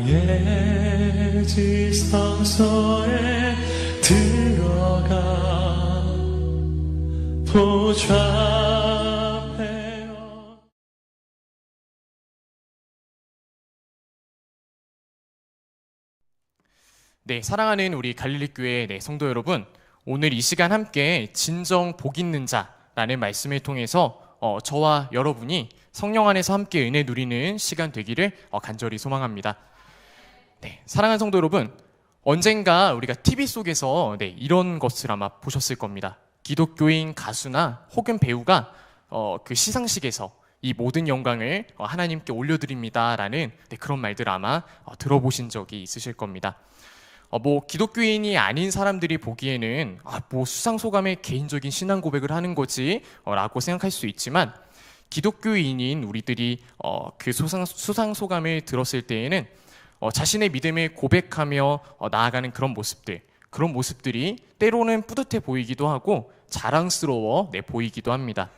나의 지성소에 들어가 보좌하며. 네, 사랑하는 우리 갈릴리교회 성도 여러분, 오늘 이 시간 함께 진정 복 있는 자라는 말씀을 통해서 저와 여러분이 성령 안에서 함께 은혜 누리는 시간 되기를 간절히 소망합니다. 네, 사랑하는 성도 여러분, 언젠가 우리가 TV 속에서 이런 것을 아마 보셨을 겁니다. 기독교인 가수나 혹은 배우가 그 시상식에서 이 모든 영광을 하나님께 올려드립니다라는 그런 말들 아마 들어보신 적이 있으실 겁니다. 기독교인이 아닌 사람들이 보기에는 수상소감의 개인적인 신앙 고백을 하는 거지 라고 생각할 수 있지만, 기독교인인 우리들이 그 수상소감을 들었을 때에는 자신의 믿음을 고백하며 나아가는 그런 모습들이 때로는 뿌듯해 보이기도 하고 자랑스러워 보이기도 합니다.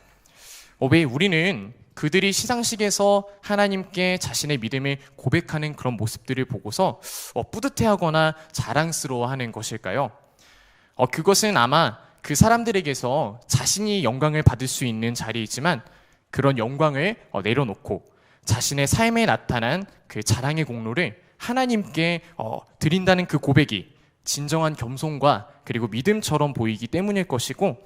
왜 우리는 그들이 시상식에서 하나님께 자신의 믿음을 고백하는 그런 모습들을 보고서 뿌듯해하거나 자랑스러워하는 것일까요? 그것은 아마 그 사람들에게서 자신이 영광을 받을 수 있는 자리이지만, 그런 영광을 내려놓고 자신의 삶에 나타난 그 자랑의 공로를 하나님께 드린다는 그 고백이 진정한 겸손과 그리고 믿음처럼 보이기 때문일 것이고,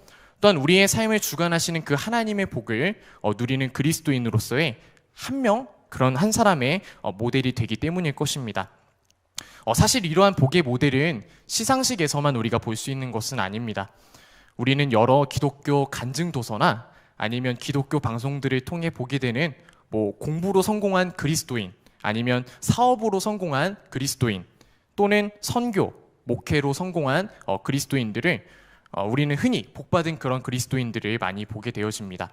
또한 우리의 삶을 주관하시는 그 하나님의 복을 누리는 그리스도인으로서의 그런 한 사람의 모델이 되기 때문일 것입니다. 사실 이러한 복의 모델은 시상식에서만 우리가 볼 수 있는 것은 아닙니다. 우리는 여러 기독교 간증 도서나 아니면 기독교 방송들을 통해 보게 되는 공부로 성공한 그리스도인, 아니면 사업으로 성공한 그리스도인, 또는 선교, 목회로 성공한 그리스도인들을 우리는 흔히 복받은 그런 그리스도인들을 많이 보게 되어집니다.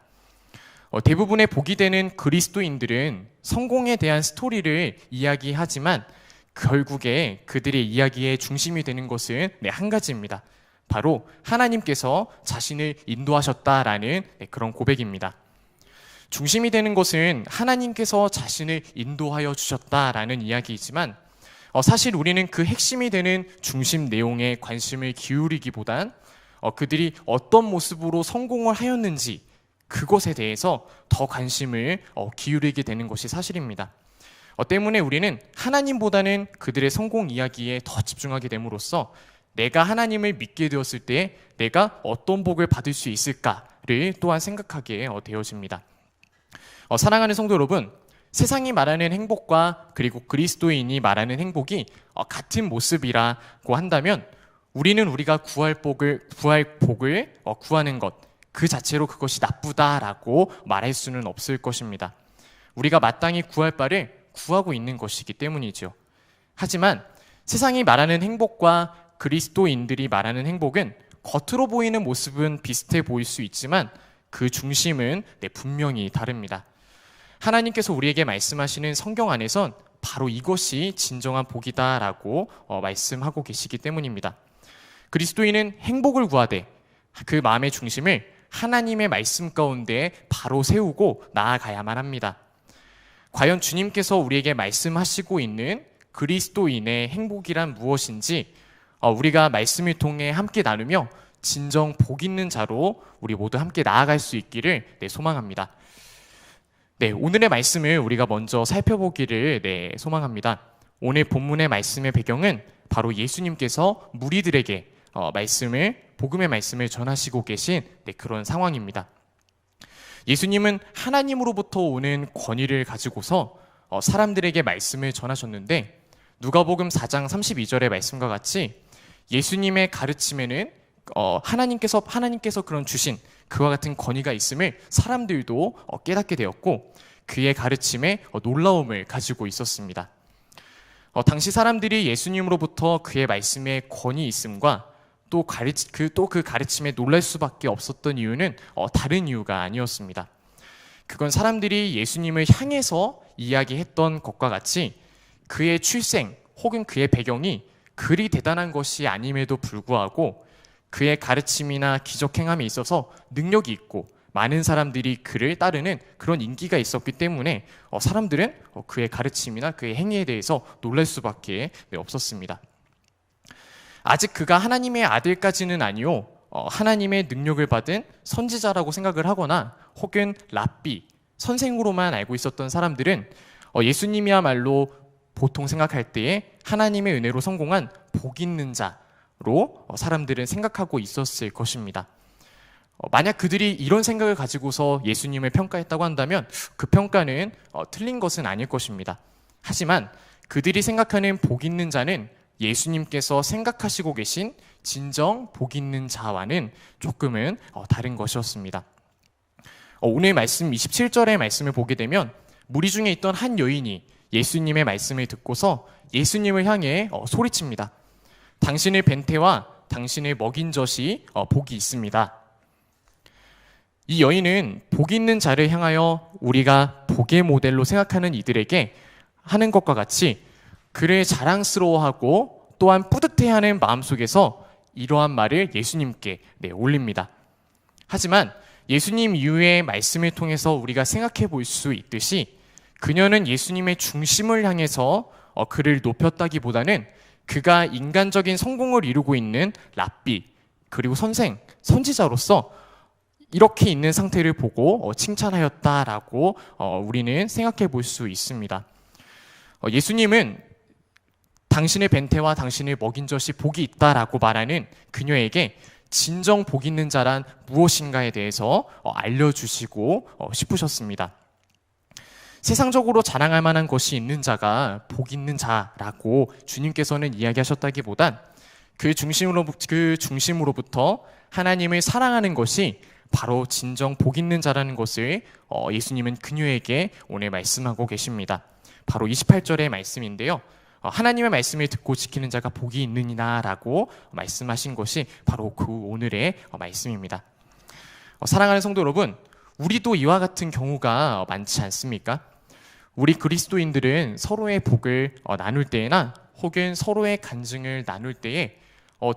대부분의 복이 되는 그리스도인들은 성공에 대한 스토리를 이야기하지만 결국에 그들의 이야기의 중심이 되는 것은 한 가지입니다. 바로 하나님께서 자신을 인도하셨다라는 그런 고백입니다. 중심이 되는 것은 하나님께서 자신을 인도하여 주셨다라는 이야기이지만, 사실 우리는 그 핵심이 되는 중심 내용에 관심을 기울이기보단 그들이 어떤 모습으로 성공을 하였는지 그것에 대해서 더 관심을 기울이게 되는 것이 사실입니다. 때문에 우리는 하나님보다는 그들의 성공 이야기에 더 집중하게 됨으로써 내가 하나님을 믿게 되었을 때 내가 어떤 복을 받을 수 있을까를 또한 생각하게 되어집니다. 사랑하는 성도 여러분, 세상이 말하는 행복과 그리고 그리스도인이 말하는 행복이 같은 모습이라고 한다면, 우리는 우리가 구할 복을 구하는 것 그 자체로 그것이 나쁘다라고 말할 수는 없을 것입니다. 우리가 마땅히 구할 바를 구하고 있는 것이기 때문이죠. 하지만 세상이 말하는 행복과 그리스도인들이 말하는 행복은 겉으로 보이는 모습은 비슷해 보일 수 있지만 그 중심은 분명히 다릅니다. 하나님께서 우리에게 말씀하시는 성경 안에선 바로 이것이 진정한 복이다라고 말씀하고 계시기 때문입니다. 그리스도인은 행복을 구하되 그 마음의 중심을 하나님의 말씀 가운데 바로 세우고 나아가야만 합니다. 과연 주님께서 우리에게 말씀하시고 있는 그리스도인의 행복이란 무엇인지 우리가 말씀을 통해 함께 나누며 진정 복 있는 자로 우리 모두 함께 나아갈 수 있기를 소망합니다. 오늘의 말씀을 우리가 먼저 살펴보기를 소망합니다. 오늘 본문의 말씀의 배경은 바로 예수님께서 무리들에게 복음의 말씀을 전하시고 계신 그런 상황입니다. 예수님은 하나님으로부터 오는 권위를 가지고서 사람들에게 말씀을 전하셨는데, 누가복음 4장 32절의 말씀과 같이 예수님의 가르침에는 하나님께서 그런 주신 그와 같은 권위가 있음을 사람들도 깨닫게 되었고, 그의 가르침에 놀라움을 가지고 있었습니다. 당시 사람들이 예수님으로부터 그의 말씀에 권위 있음과 또 그 가르침에 놀랄 수밖에 없었던 이유는 다른 이유가 아니었습니다. 그건 사람들이 예수님을 향해서 이야기했던 것과 같이 그의 출생 혹은 그의 배경이 그리 대단한 것이 아님에도 불구하고 그의 가르침이나 기적 행함에 있어서 능력이 있고 많은 사람들이 그를 따르는 그런 인기가 있었기 때문에 사람들은 그의 가르침이나 그의 행위에 대해서 놀랄 수밖에 없었습니다. 아직 그가 하나님의 아들까지는 아니요, 하나님의 능력을 받은 선지자라고 생각을 하거나 혹은 랍비, 선생으로만 알고 있었던 사람들은 예수님이야말로 보통 생각할 때에 하나님의 은혜로 성공한 복 있는 자로 사람들은 생각하고 있었을 것입니다. 만약 그들이 이런 생각을 가지고서 예수님을 평가했다고 한다면 그 평가는 틀린 것은 아닐 것입니다. 하지만 그들이 생각하는 복 있는 자는 예수님께서 생각하시고 계신 진정 복 있는 자와는 조금은 다른 것이었습니다. 오늘 말씀 27절의 말씀을 보게 되면 무리 중에 있던 한 여인이 예수님의 말씀을 듣고서 예수님을 향해 소리칩니다. 당신의 벤테와 당신의 먹인 젖이 복이 있습니다. 이 여인은 복 있는 자를 향하여 우리가 복의 모델로 생각하는 이들에게 하는 것과 같이 그를 자랑스러워하고 또한 뿌듯해하는 마음속에서 이러한 말을 예수님께 올립니다. 하지만 예수님 이후의 말씀을 통해서 우리가 생각해 볼 수 있듯이 그녀는 예수님의 중심을 향해서 그를 높였다기보다는 그가 인간적인 성공을 이루고 있는 랍비 그리고 선지자로서 이렇게 있는 상태를 보고 칭찬하였다라고 우리는 생각해 볼 수 있습니다. 예수님은 당신의 벤테와 당신의 먹인 젖이 복이 있다라고 말하는 그녀에게 진정 복 있는 자란 무엇인가에 대해서 알려주시고 싶으셨습니다. 세상적으로 자랑할 만한 것이 있는 자가 복 있는 자라고 주님께서는 이야기하셨다기보단 그 중심으로부터 하나님을 사랑하는 것이 바로 진정 복 있는 자라는 것을 예수님은 그녀에게 오늘 말씀하고 계십니다. 바로 28절의 말씀인데요. 하나님의 말씀을 듣고 지키는 자가 복이 있느니라고 말씀하신 것이 바로 그 오늘의 말씀입니다. 사랑하는 성도 여러분, 우리도 이와 같은 경우가 많지 않습니까? 우리 그리스도인들은 서로의 복을 나눌 때나 혹은 서로의 간증을 나눌 때에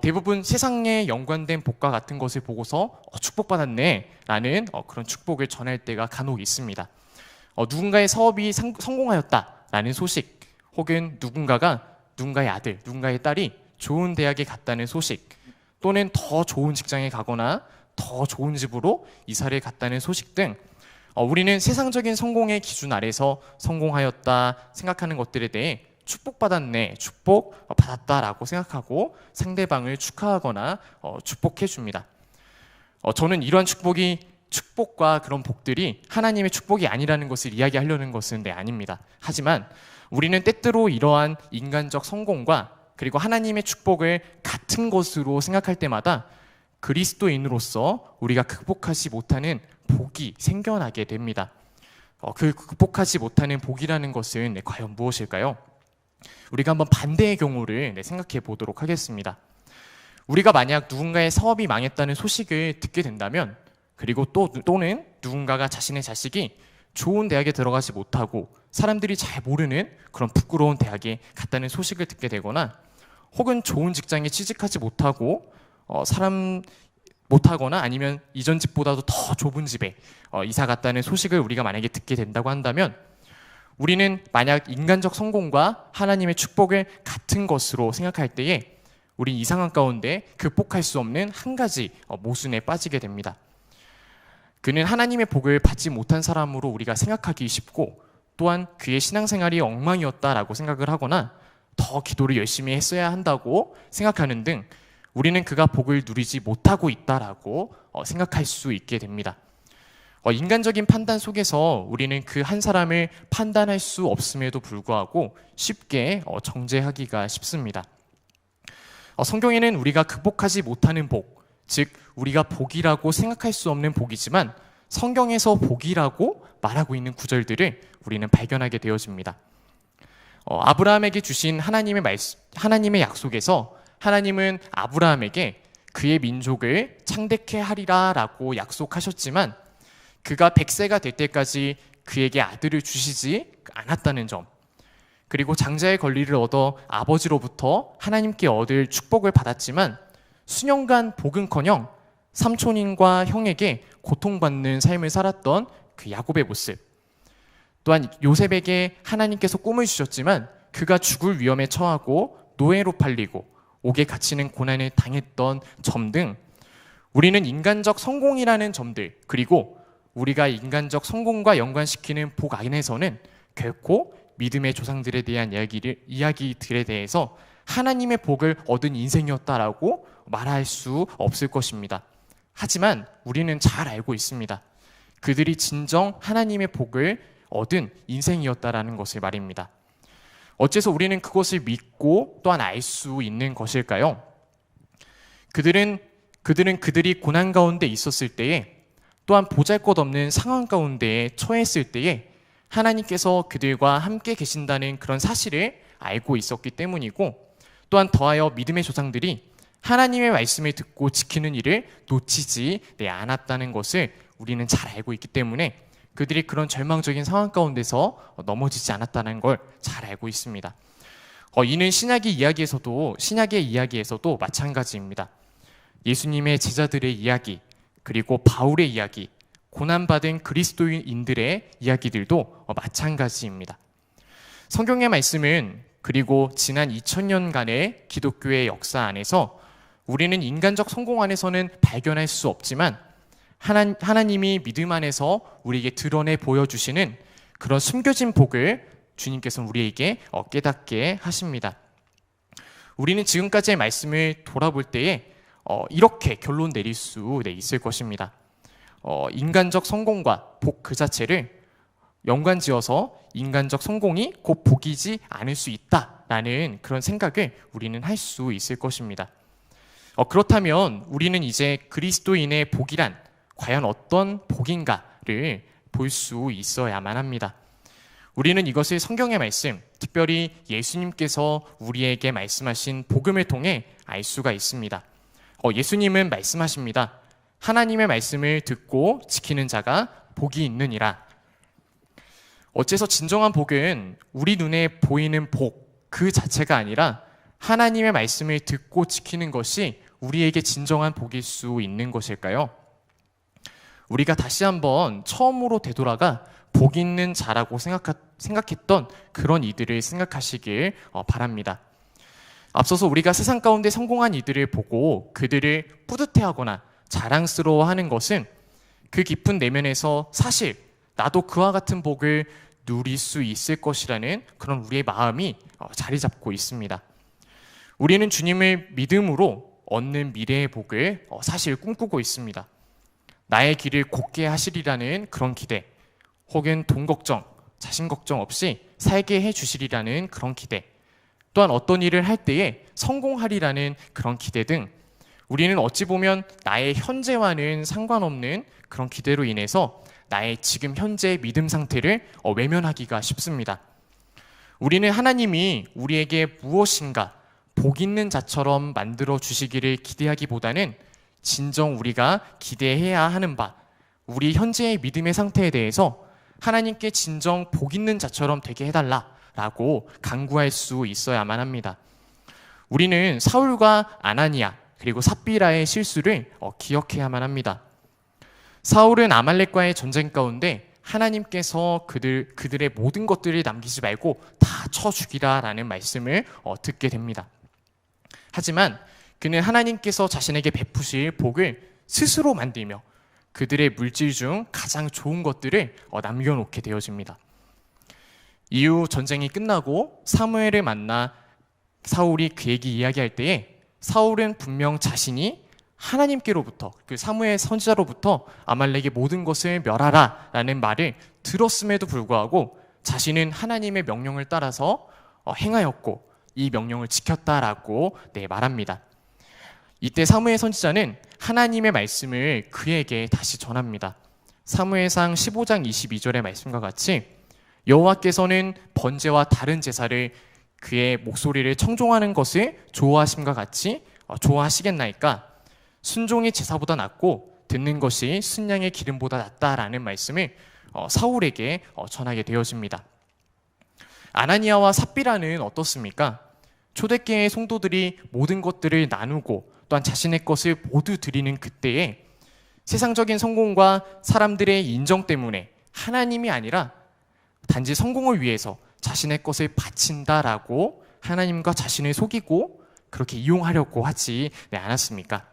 대부분 세상에 연관된 복과 같은 것을 보고서 축복받았네 라는 그런 축복을 전할 때가 간혹 있습니다. 누군가의 사업이 성공하였다 라는 소식, 혹은 누군가의 아들, 누군가의 딸이 좋은 대학에 갔다는 소식, 또는 더 좋은 직장에 가거나 더 좋은 집으로 이사를 갔다는 소식 등 우리는 세상적인 성공의 기준 아래서 성공하였다 생각하는 것들에 대해 축복받았네, 축복받았다라고 생각하고 상대방을 축하하거나 축복해 줍니다. 저는 이러한 축복과 그런 복들이 하나님의 축복이 아니라는 것을 이야기하려는 것은 아닙니다. 하지만 우리는 때때로 이러한 인간적 성공과 그리고 하나님의 축복을 같은 것으로 생각할 때마다 그리스도인으로서 우리가 극복하지 못하는 복이 생겨나게 됩니다. 그 극복하지 못하는 복이라는 것은 과연 무엇일까요? 우리가 한번 반대의 경우를 생각해 보도록 하겠습니다. 우리가 만약 누군가의 사업이 망했다는 소식을 듣게 된다면, 그리고 또는 누군가가 자신의 자식이 좋은 대학에 들어가지 못하고 사람들이 잘 모르는 그런 부끄러운 대학에 갔다는 소식을 듣게 되거나, 혹은 좋은 직장에 취직하지 못하고 못하거나 아니면 이전 집보다도 더 좁은 집에 이사 갔다는 소식을 우리가 만약에 듣게 된다고 한다면, 우리는 만약 인간적 성공과 하나님의 축복을 같은 것으로 생각할 때에 우린 이 상황 가운데 극복할 수 없는 한 가지 모순에 빠지게 됩니다. 그는 하나님의 복을 받지 못한 사람으로 우리가 생각하기 쉽고, 또한 그의 신앙생활이 엉망이었다라고 생각을 하거나 더 기도를 열심히 했어야 한다고 생각하는 등 우리는 그가 복을 누리지 못하고 있다라고 생각할 수 있게 됩니다. 인간적인 판단 속에서 우리는 그 한 사람을 판단할 수 없음에도 불구하고 쉽게 정죄하기가 쉽습니다. 성경에는 우리가 극복하지 못하는 복, 즉 우리가 복이라고 생각할 수 없는 복이지만 성경에서 복이라고 말하고 있는 구절들을 우리는 발견하게 되어집니다. 아브라함에게 주신 하나님의 약속에서 하나님은 아브라함에게 그의 민족을 창대케 하리라 라고 약속하셨지만 그가 100세가 될 때까지 그에게 아들을 주시지 않았다는 점, 그리고 장자의 권리를 얻어 아버지로부터 하나님께 얻을 축복을 받았지만 수년간 복은커녕 삼촌인과 형에게 고통받는 삶을 살았던 그 야곱의 모습, 또한 요셉에게 하나님께서 꿈을 주셨지만 그가 죽을 위험에 처하고 노예로 팔리고 옥에 갇히는 고난을 당했던 점 등 우리는 인간적 성공이라는 점들, 그리고 우리가 인간적 성공과 연관시키는 복 안에서는 결코 믿음의 조상들에 대한 이야기들에 대해서 하나님의 복을 얻은 인생이었다라고 말할 수 없을 것입니다. 하지만 우리는 잘 알고 있습니다. 그들이 진정 하나님의 복을 얻은 인생이었다라는 것을 말입니다. 어째서 우리는 그것을 믿고 또한 알 수 있는 것일까요? 그들이 고난 가운데 있었을 때에, 또한 보잘것없는 상황 가운데에 처했을 때에 하나님께서 그들과 함께 계신다는 그런 사실을 알고 있었기 때문이고, 또한 더하여 믿음의 조상들이 하나님의 말씀을 듣고 지키는 일을 놓치지 않았다는 것을 우리는 잘 알고 있기 때문에 그들이 그런 절망적인 상황 가운데서 넘어지지 않았다는 걸 잘 알고 있습니다. 이는 신약의 이야기에서도 마찬가지입니다. 예수님의 제자들의 이야기, 그리고 바울의 이야기, 고난받은 그리스도인들의 이야기들도 마찬가지입니다. 성경의 말씀은, 그리고 지난 2000년간의 기독교의 역사 안에서 우리는 인간적 성공 안에서는 발견할 수 없지만 하나님이 믿음 안에서 우리에게 드러내 보여주시는 그런 숨겨진 복을 주님께서는 우리에게 깨닫게 하십니다. 우리는 지금까지의 말씀을 돌아볼 때에 이렇게 결론 내릴 수 있을 것입니다. 인간적 성공과 복 그 자체를 연관지어서 인간적 성공이 곧 복이지 않을 수 있다라는 그런 생각을 우리는 할 수 있을 것입니다. 그렇다면 우리는 이제 그리스도인의 복이란 과연 어떤 복인가를 볼 수 있어야만 합니다. 우리는 이것을 성경의 말씀, 특별히 예수님께서 우리에게 말씀하신 복음을 통해 알 수가 있습니다. 예수님은 말씀하십니다. 하나님의 말씀을 듣고 지키는 자가 복이 있느니라. 어째서 진정한 복은 우리 눈에 보이는 복 그 자체가 아니라 하나님의 말씀을 듣고 지키는 것이 우리에게 진정한 복일 수 있는 것일까요? 우리가 다시 한번 처음으로 되돌아가 복 있는 자라고 생각했던 그런 이들을 생각하시길 바랍니다. 앞서서 우리가 세상 가운데 성공한 이들을 보고 그들을 뿌듯해하거나 자랑스러워하는 것은 그 깊은 내면에서 사실 나도 그와 같은 복을 누릴 수 있을 것이라는 그런 우리의 마음이 자리 잡고 있습니다. 우리는 주님을 믿음으로 얻는 미래의 복을 사실 꿈꾸고 있습니다. 나의 길을 곧게 하시리라는 그런 기대, 혹은 돈 걱정, 자신 걱정 없이 살게 해주시리라는 그런 기대, 또한 어떤 일을 할 때에 성공하리라는 그런 기대 등 우리는 어찌 보면 나의 현재와는 상관없는 그런 기대로 인해서 나의 지금 현재의 믿음 상태를 외면하기가 쉽습니다. 우리는 하나님이 우리에게 무엇인가 복 있는 자처럼 만들어 주시기를 기대하기보다는 진정 우리가 기대해야 하는 바, 우리 현재의 믿음의 상태에 대해서 하나님께 진정 복 있는 자처럼 되게 해달라라고 간구할 수 있어야만 합니다. 우리는 사울과 아나니아 그리고 삽비라의 실수를 기억해야만 합니다. 사울은 아말렉과의 전쟁 가운데 하나님께서 그들의 모든 것들을 남기지 말고 다 쳐 죽이라라는 말씀을 듣게 됩니다. 하지만 그는 하나님께서 자신에게 베푸실 복을 스스로 만들며 그들의 물질 중 가장 좋은 것들을 남겨놓게 되어집니다. 이후 전쟁이 끝나고 사무엘을 만나 사울이 그에게 이야기할 때에 사울은 분명 자신이 하나님께로부터, 그 사무엘 선지자로부터 아말렉의 모든 것을 멸하라 라는 말을 들었음에도 불구하고 자신은 하나님의 명령을 따라서 행하였고 이 명령을 지켰다라고 말합니다. 이때 사무엘 선지자는 하나님의 말씀을 그에게 다시 전합니다. 사무엘상 15장 22절의 말씀과 같이 여호와께서는 번제와 다른 제사를 그의 목소리를 청종하는 것을 좋아하심과 같이 좋아하시겠나이까? 순종이 제사보다 낫고 듣는 것이 순양의 기름보다 낫다라는 말씀을 사울에게 전하게 되어집니다. 아나니아와 삽비라는 어떻습니까? 초대교회의 성도들이 모든 것들을 나누고 또한 자신의 것을 모두 드리는 그때에 세상적인 성공과 사람들의 인정 때문에 하나님이 아니라 단지 성공을 위해서 자신의 것을 바친다라고 하나님과 자신을 속이고 그렇게 이용하려고 하지 않았습니까?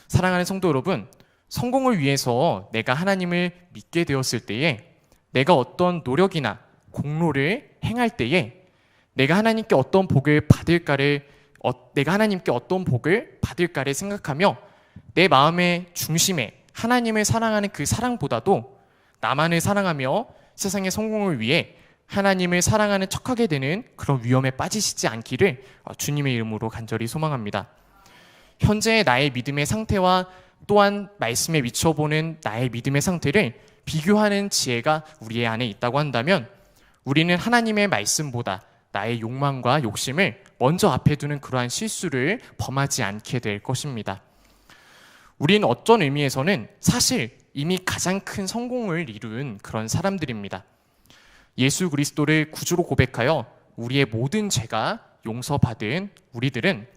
사랑하는 성도 여러분, 성공을 위해서 내가 하나님을 믿게 되었을 때에 내가 어떤 노력이나 공로를 행할 때에 내가 하나님께 어떤 복을 받을까를 생각하며 내 마음의 중심에 하나님을 사랑하는 그 사랑보다도 나만을 사랑하며 세상의 성공을 위해 하나님을 사랑하는 척하게 되는 그런 위험에 빠지시지 않기를 주님의 이름으로 간절히 소망합니다. 현재의 나의 믿음의 상태와 또한 말씀에 비춰보는 나의 믿음의 상태를 비교하는 지혜가 우리 안에 있다고 한다면 우리는 하나님의 말씀보다 나의 욕망과 욕심을 먼저 앞에 두는 그러한 실수를 범하지 않게 될 것입니다. 우리는 어떤 의미에서는 사실 이미 가장 큰 성공을 이룬 그런 사람들입니다. 예수 그리스도를 구주로 고백하여 우리의 모든 죄가 용서받은 우리들은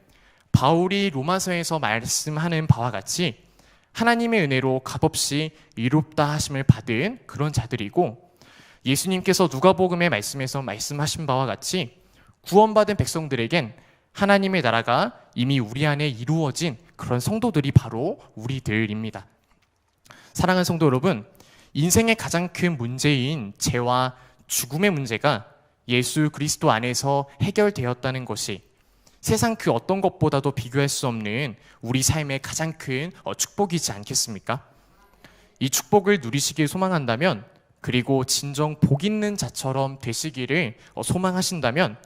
바울이 로마서에서 말씀하는 바와 같이 하나님의 은혜로 값없이 의롭다 하심을 받은 그런 자들이고, 예수님께서 누가복음의 말씀에서 말씀하신 바와 같이 구원받은 백성들에겐 하나님의 나라가 이미 우리 안에 이루어진 그런 성도들이 바로 우리들입니다. 사랑하는 성도 여러분, 인생의 가장 큰 문제인 죄와 죽음의 문제가 예수 그리스도 안에서 해결되었다는 것이 세상 그 어떤 것보다도 비교할 수 없는 우리 삶의 가장 큰 축복이지 않겠습니까? 이 축복을 누리시길 소망한다면, 그리고 진정 복 있는 자처럼 되시기를 소망하신다면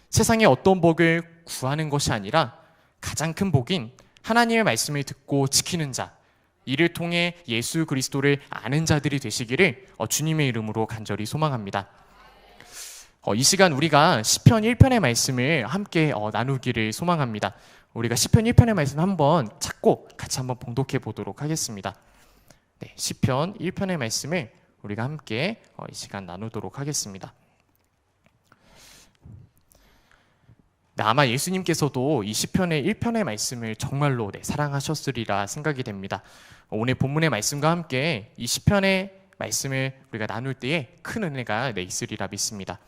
세상의 어떤 복을 구하는 것이 아니라 가장 큰 복인 하나님의 말씀을 듣고 지키는 자, 이를 통해 예수 그리스도를 아는 자들이 되시기를 주님의 이름으로 간절히 소망합니다. 이 시간 우리가 시편 1편의 말씀을 함께 나누기를 소망합니다. 우리가 시편 1편의 말씀 한번 찾고 같이 한번 봉독해 보도록 하겠습니다. 네, 시편 1편의 말씀을 우리가 함께 이 시간 나누도록 하겠습니다. 네, 아마 예수님께서도 이 시편의 1편의 말씀을 정말로 사랑하셨으리라 생각이 됩니다. 오늘 본문의 말씀과 함께 이 시편의 말씀을 우리가 나눌 때에 큰 은혜가 있으리라 믿습니다.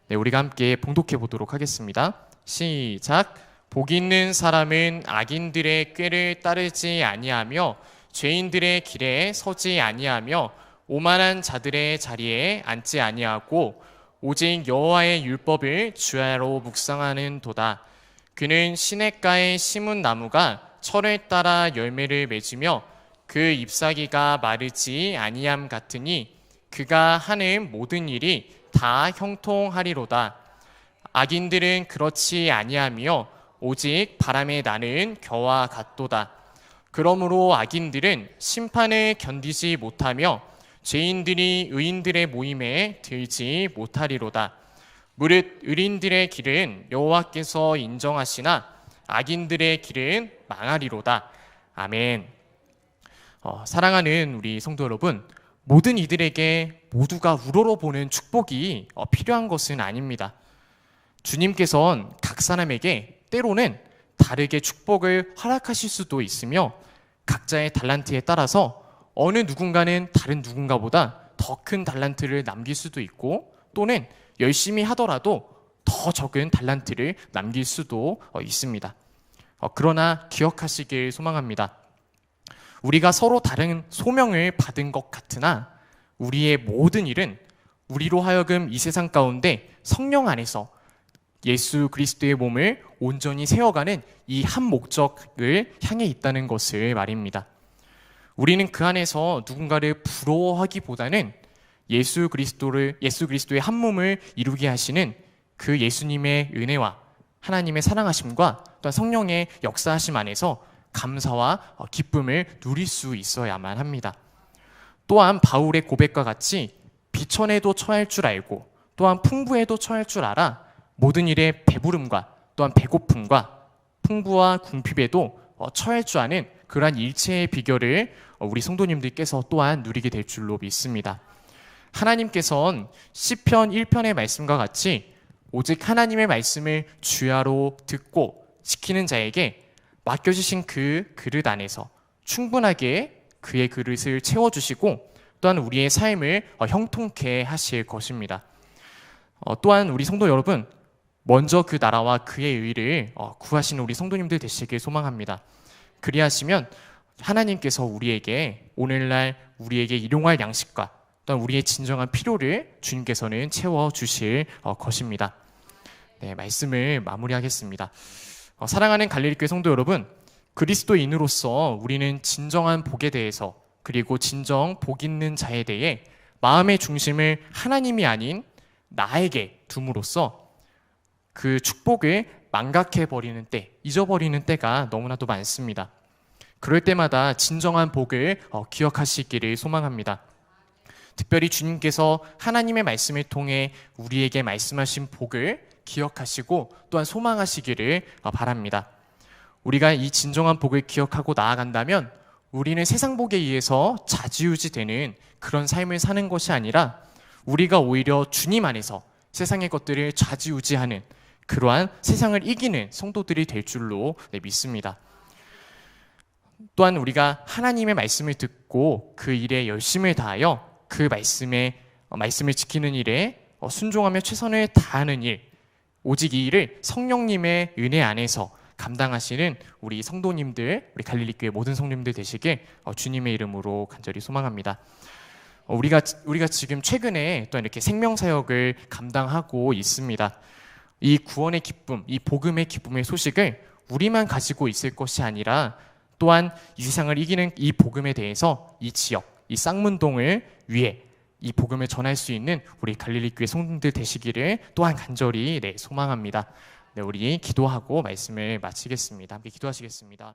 네, 우리가 함께 봉독해 보도록 하겠습니다. 시작. 복 있는 사람은 악인들의 꾀를 따르지 아니하며 죄인들의 길에 서지 아니하며 오만한 자들의 자리에 앉지 아니하고 오직 여호와의 율법을 주야로 묵상하는 도다. 그는 시냇가에 심은 나무가 철을 따라 열매를 맺으며 그 잎사귀가 마르지 아니함 같으니 그가 하는 모든 일이 다 형통하리로다. 악인들은 그렇지 아니하며 오직 바람에 나는 겨와 같도다. 그러므로 악인들은 심판을 견디지 못하며 죄인들이 의인들의 모임에 들지 못하리로다. 무릇 의인들의 길은 여호와께서 인정하시나 악인들의 길은 망하리로다. 아멘. 사랑하는 우리 성도 여러분, 모든 이들에게 모두가 우러러보는 축복이 필요한 것은 아닙니다. 주님께서는 각 사람에게 때로는 다르게 축복을 허락하실 수도 있으며 각자의 달란트에 따라서 어느 누군가는 다른 누군가보다 더 큰 달란트를 남길 수도 있고, 또는 열심히 하더라도 더 적은 달란트를 남길 수도 있습니다. 그러나 기억하시길 소망합니다. 우리가 서로 다른 소명을 받은 것 같으나 우리의 모든 일은 우리로 하여금 이 세상 가운데 성령 안에서 예수 그리스도의 몸을 온전히 세워가는 이 한 목적을 향해 있다는 것을 말입니다. 우리는 그 안에서 누군가를 부러워하기보다는 예수 그리스도의 한 몸을 이루게 하시는 그 예수님의 은혜와 하나님의 사랑하심과 또한 성령의 역사하심 안에서 감사와 기쁨을 누릴 수 있어야만 합니다. 또한 바울의 고백과 같이 비천에도 처할 줄 알고 또한 풍부에도 처할 줄 알아 모든 일에 배부름과 또한 배고픔과 풍부와 궁핍에도 처할 줄 아는 그러한 일체의 비결을 우리 성도님들께서 또한 누리게 될 줄로 믿습니다. 하나님께서는 시편 1편의 말씀과 같이 오직 하나님의 말씀을 주야로 듣고 지키는 자에게 맡겨주신 그 그릇 안에서 충분하게 그의 그릇을 채워주시고 또한 우리의 삶을 형통케 하실 것입니다. 또한 우리 성도 여러분, 먼저 그 나라와 그의 의를 구하시는 우리 성도님들 되시길 소망합니다. 그리하시면 하나님께서 우리에게 오늘날 우리에게 일용할 양식과 또한 우리의 진정한 필요를 주님께서는 채워주실 것입니다. 네, 말씀을 마무리하겠습니다. 사랑하는 갈릴리교회 성도 여러분, 그리스도인으로서 우리는 진정한 복에 대해서 그리고 진정 복 있는 자에 대해 마음의 중심을 하나님이 아닌 나에게 둠으로써 그 축복을 망각해버리는 때, 잊어버리는 때가 너무나도 많습니다. 그럴 때마다 진정한 복을 기억하시기를 소망합니다. 특별히 주님께서 하나님의 말씀을 통해 우리에게 말씀하신 복을 기억하시고 또한 소망하시기를 바랍니다. 우리가 이 진정한 복을 기억하고 나아간다면 우리는 세상 복에 의해서 좌지우지되는 그런 삶을 사는 것이 아니라 우리가 오히려 주님 안에서 세상의 것들을 좌지우지하는 그러한 세상을 이기는 성도들이 될 줄로 믿습니다. 또한 우리가 하나님의 말씀을 듣고 그 일에 열심을 다하여 그 말씀을 지키는 일에 순종하며 최선을 다하는 일, 오직 이 일을 성령님의 은혜 안에서 감당하시는 우리 성도님들, 우리 갈릴리교회 모든 성도님들 되시길 주님의 이름으로 간절히 소망합니다. 우리가 지금 최근에 또 이렇게 생명사역을 감당하고 있습니다. 이 구원의 기쁨, 이 복음의 기쁨의 소식을 우리만 가지고 있을 것이 아니라 또한 이 세상을 이기는 이 복음에 대해서 이 지역, 이 쌍문동을 위해 이 복음을 전할 수 있는 우리 갈릴리교회 성도들 되시기를 또한 간절히 소망합니다. 네, 우리 기도하고 말씀을 마치겠습니다. 함께 기도하시겠습니다.